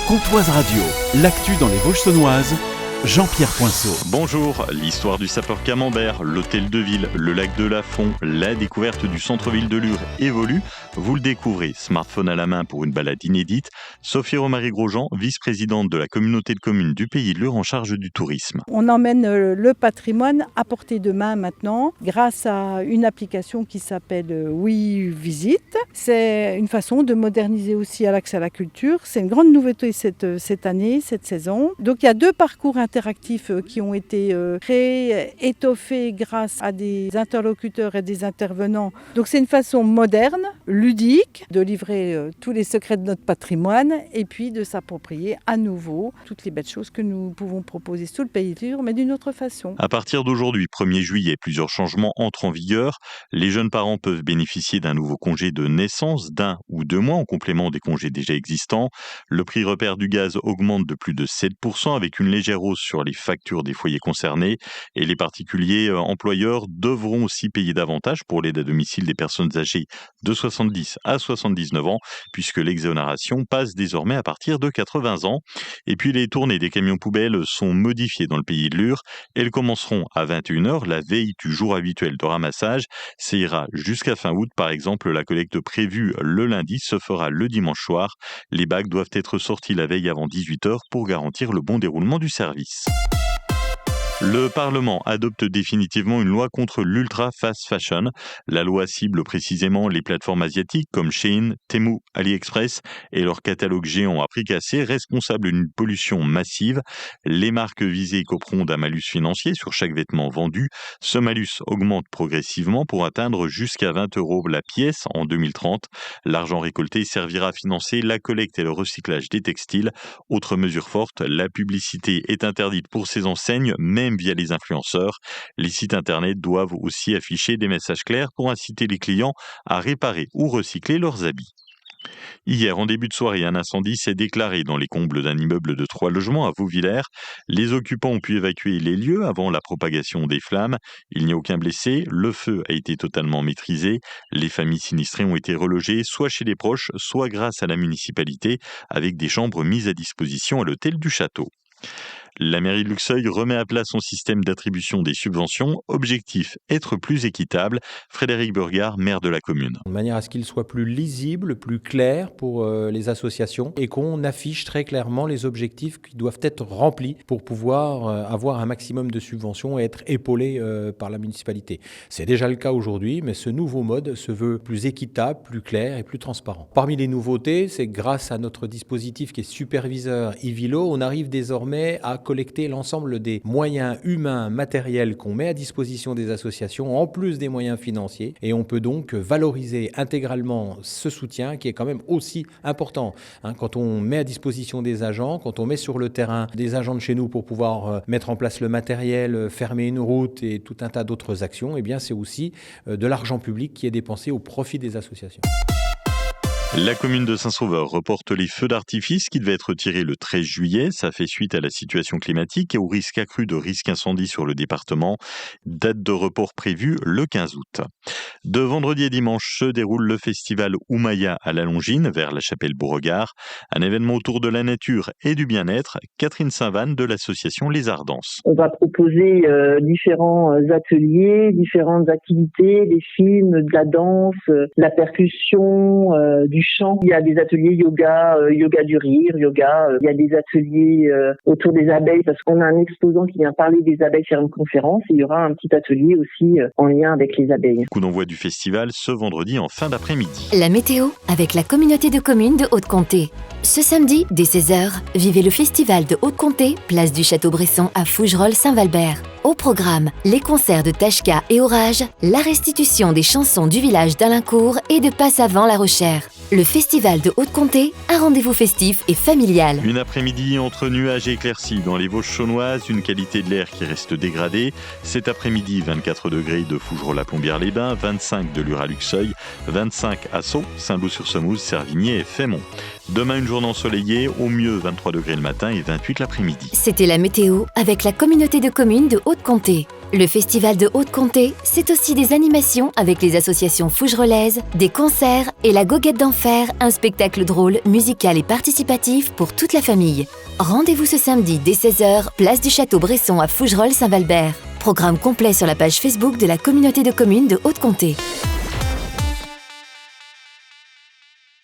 Comtoise Radio, l'actu dans les Vosges saunoises, Jean-Pierre Poinceau. Bonjour, l'histoire du sapeur Camembert, l'hôtel de ville, le lac de Lafont, la découverte du centre-ville de Lure évolue. Vous le découvrez, smartphone à la main pour une balade inédite. Sophie Romary Grosjean, vice-présidente de la communauté de communes du Pays de Lure en charge du tourisme. On emmène le patrimoine à portée de main maintenant grâce à une application qui s'appelle Oui Visite. C'est une façon de moderniser aussi l'accès à la culture. C'est une grande nouveauté cette année, cette saison. Donc il y a 2 parcours interactifs qui ont été créés, étoffés grâce à des interlocuteurs et des intervenants. Donc c'est une façon moderne, ludique, de livrer tous les secrets de notre patrimoine et puis de s'approprier à nouveau toutes les belles choses que nous pouvons proposer sous le Pays de Lure, mais d'une autre façon. À partir d'aujourd'hui, 1er juillet, plusieurs changements entrent en vigueur. Les jeunes parents peuvent bénéficier d'un nouveau congé de naissance d'1 ou 2 mois en complément des congés déjà existants. Le prix repère du gaz augmente de plus de 7% avec une légère hausse sur les factures des foyers concernés. Et les particuliers employeurs devront aussi payer davantage pour l'aide à domicile des personnes âgées de 70 à 79 ans, puisque l'exonération passe désormais à partir de 80 ans. Et puis les tournées des camions poubelles sont modifiées dans le Pays de Lure. Elles commenceront à 21h, la veille du jour habituel de ramassage. Ça ira jusqu'à fin août. Par exemple, la collecte prévue le lundi se fera le dimanche soir. Les bacs doivent être sortis la veille avant 18h pour garantir le bon déroulement du service. Le Parlement adopte définitivement une loi contre l'ultra fast fashion. La loi cible précisément les plateformes asiatiques comme Shein, Temu, AliExpress et leurs catalogues géants à prix cassé, responsables d'une pollution massive. Les marques visées copront d'un malus financier sur chaque vêtement vendu. Ce malus augmente progressivement pour atteindre jusqu'à 20 € la pièce en 2030. L'argent récolté servira à financer la collecte et le recyclage des textiles. Autre mesure forte, la publicité est interdite pour ces enseignes, même via les influenceurs. Les sites internet doivent aussi afficher des messages clairs pour inciter les clients à réparer ou recycler leurs habits. Hier, en début de soirée, un incendie s'est déclaré dans les combles d'un immeuble de 3 logements à Vauvillers. Les occupants ont pu évacuer les lieux avant la propagation des flammes. Il n'y a aucun blessé. Le feu a été totalement maîtrisé. Les familles sinistrées ont été relogées soit chez les proches, soit grâce à la municipalité, avec des chambres mises à disposition à l'hôtel du château. La mairie de Luxeuil remet à plat son système d'attribution des subventions. Objectif, être plus équitable. Frédéric Burgard, maire de la commune. De manière à ce qu'il soit plus lisible, plus clair pour les associations et qu'on affiche très clairement les objectifs qui doivent être remplis pour pouvoir avoir un maximum de subventions et être épaulé par la municipalité. C'est déjà le cas aujourd'hui, mais ce nouveau mode se veut plus équitable, plus clair et plus transparent. Parmi les nouveautés, c'est grâce à notre dispositif qui est superviseur Ivilo, on arrive désormais à collecter l'ensemble des moyens humains, matériels qu'on met à disposition des associations, en plus des moyens financiers. Et on peut donc valoriser intégralement ce soutien qui est quand même aussi important. Quand on met à disposition des agents, quand on met sur le terrain des agents de chez nous pour pouvoir mettre en place le matériel, fermer une route et tout un tas d'autres actions, eh bien c'est aussi de l'argent public qui est dépensé au profit des associations. La commune de Saint-Sauveur reporte les feux d'artifice qui devaient être tirés le 13 juillet. Ça fait suite à la situation climatique et au risque accru de risque incendie sur le département. Date de report prévue le 15 août. De vendredi à dimanche se déroule le festival Oumaya à la Longine, vers la chapelle Beauregard. Un événement autour de la nature et du bien-être. Catherine Saint-Vanne de l'association Les Ardences. On va proposer différents ateliers, différentes activités, des films, de la danse, de la percussion, du chant. Il y a des ateliers yoga, yoga du rire, yoga. Il y a des ateliers autour des abeilles parce qu'on a un exposant qui vient parler des abeilles faire une conférence. Et il y aura un petit atelier aussi en lien avec les abeilles. Coup d'envoi du festival ce vendredi en fin d'après-midi. La météo avec la communauté de communes de Haute-Comté. Ce samedi, dès 16h, vivez le festival de Haute-Comté, place du Château-Bresson à Fougerolles-Saint-Valbert. Au programme, les concerts de Tachka et Orage, la restitution des chansons du village d'Alincourt et de Passavant-la Rochère. Le festival de Haute-Comté, un rendez-vous festif et familial. Une après-midi entre nuages et éclaircies dans les Vosges saunoises, une qualité de l'air qui reste dégradée. Cet après-midi, 24 degrés de Fougerolles-la-Plombière-les-Bains, 25 de Lure à Luxeuil, 25 à Sceaux, Saint-Loup-sur-Semouse, Servigné et Fémont. Demain, une journée ensoleillée, au mieux 23 degrés le matin et 28 l'après-midi. C'était la météo avec la communauté de communes de Haute-Comté. Le Festival de Haute-Comté, c'est aussi des animations avec les associations Fougerolaises, des concerts et la Goguette d'Enfer, un spectacle drôle, musical et participatif pour toute la famille. Rendez-vous ce samedi dès 16h, place du Château-Bresson à Fougerolles-Saint-Valbert. Programme complet sur la page Facebook de la communauté de communes de Haute-Comté.